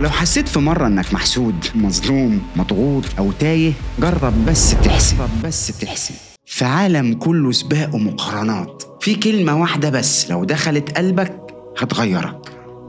لو حسيت في مرة انك محسود، مظلوم، مضغوط او تايه، جرب بس تحسن. في عالم كله سباق ومقارنات، في كلمة واحدة بس لو دخلت قلبك هتغيرك: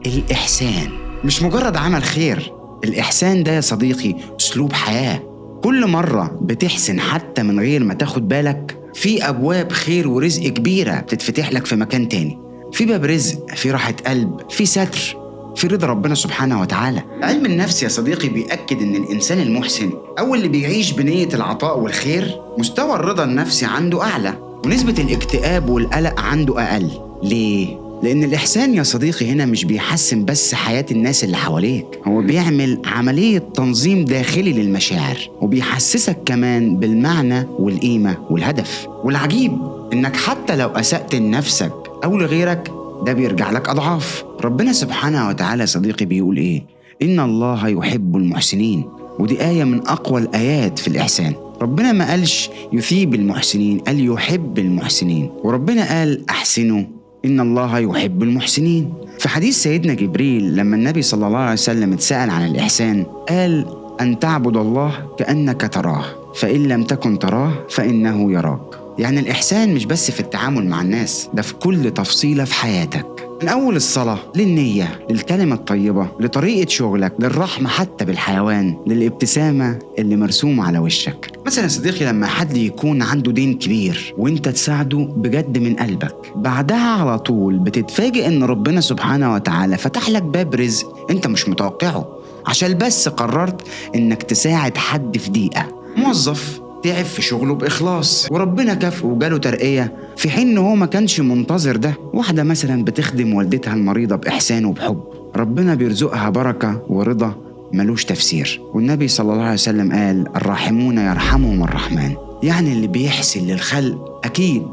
الإحسان. مش مجرد عمل خير، الإحسان ده يا صديقي أسلوب حياة. كل مرة بتحسن حتى من غير ما تاخد بالك، في أبواب خير ورزق كبيرة بتتفتح لك في مكان تاني. في باب رزق، في راحة قلب، في ستر، في رضا ربنا سبحانه وتعالى. علم النفس يا صديقي بيأكد إن الإنسان المحسن أو اللي بيعيش بنية العطاء والخير مستوى الرضا النفسي عنده أعلى، ونسبة الاكتئاب والقلق عنده أقل. ليه؟ لأن الإحسان يا صديقي هنا مش بيحسن بس حياة الناس اللي حواليك، هو بيعمل عملية تنظيم داخلي للمشاعر، وبيحسسك كمان بالمعنى والقيمة والهدف. والعجيب إنك حتى لو أسأت لنفسك أو لغيرك، ده بيرجع لك أضعاف. ربنا سبحانه وتعالى صديقي بيقول إيه؟ إن الله يحب المحسنين، ودي آية من أقوى الآيات في الإحسان. ربنا ما قالش يثيب المحسنين، قال يحب المحسنين. وربنا قال أحسنوا إن الله يحب المحسنين. في حديث سيدنا جبريل لما النبي صلى الله عليه وسلم اتسأل عن الإحسان، قال أن تعبد الله كأنك تراه، فإن لم تكن تراه فإنه يراك. يعني الإحسان مش بس في التعامل مع الناس، ده في كل تفصيلة في حياتك، من أول الصلاة للنية، للكلمة الطيبة، لطريقة شغلك، للرحمة حتى بالحيوان، للابتسامة اللي مرسومة على وشك. مثلا يا صديقي لما حد يكون عنده دين كبير وانت تساعده بجد من قلبك، بعدها على طول بتتفاجئ ان ربنا سبحانه وتعالى فتح لك باب رزق انت مش متوقعه، عشان بس قررت انك تساعد حد في دقيقة. موظف تعب في شغله بإخلاص وربنا كافئه وجاله ترقية في حين إن هو ما كانش منتظر ده. واحدة مثلا بتخدم والدتها المريضة بإحسان وبحب، ربنا بيرزقها بركة ورضا ملوش تفسير. والنبي صلى الله عليه وسلم قال الراحمون يرحمهم الرحمن، يعني اللي بيحسن للخلق أكيد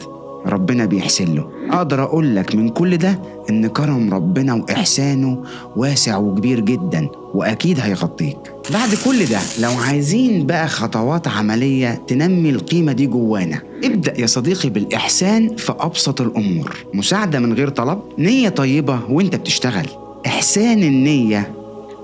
ربنا بيحسن له. أقدر أقول لك من كل ده إن كرم ربنا وإحسانه واسع وكبير جدا، وأكيد هيغطيك. بعد كل ده لو عايزين بقى خطوات عملية تنمي القيمة دي جوانا، ابدأ يا صديقي بالإحسان في أبسط الأمور. مساعدة من غير طلب، نية طيبة وانت بتشتغل، إحسان النية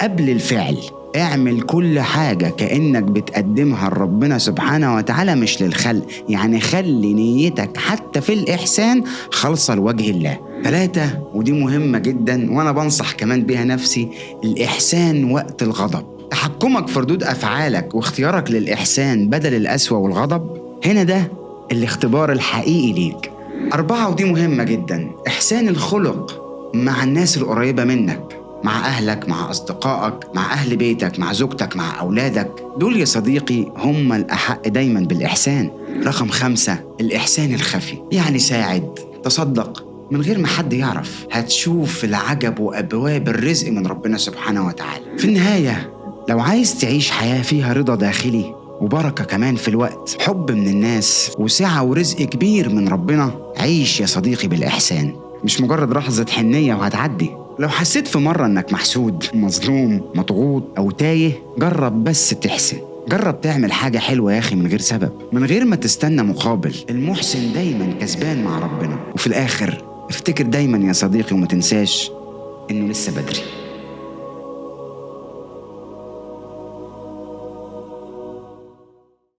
قبل الفعل. اعمل كل حاجة كأنك بتقدمها لربنا سبحانه وتعالى مش للخلق، يعني خلي نيتك حتى في الإحسان خالصة لوجه الله. 3، ودي مهمة جدا وأنا بنصح كمان بيها نفسي، الإحسان وقت الغضب. تحكمك في ردود أفعالك واختيارك للإحسان بدل القسوة والغضب، هنا ده الاختبار الحقيقي ليك. 4، ودي مهمة جدا، إحسان الخلق مع الناس القريبة منك، مع أهلك، مع أصدقائك، مع أهل بيتك، مع زوجتك، مع أولادك. دول يا صديقي هم الأحق دايما بالإحسان. رقم 5، الإحسان الخفي، يعني ساعد، تصدق من غير ما حد يعرف، هتشوف العجب وأبواب الرزق من ربنا سبحانه وتعالى. في النهاية لو عايز تعيش حياة فيها رضا داخلي وبركة كمان في الوقت، حب من الناس وسعة ورزق كبير من ربنا، عيش يا صديقي بالإحسان، مش مجرد لحظة حنية وهتعدي. لو حسيت في مرة انك محسود، مظلوم، مضغوط او تايه، جرب بس تحسن. جرب تعمل حاجة حلوة يا أخي من غير سبب، من غير ما تستنى مقابل. المحسن دايما كسبان مع ربنا. وفي الآخر افتكر دايما يا صديقي وما تنساش إنه لسه بدري.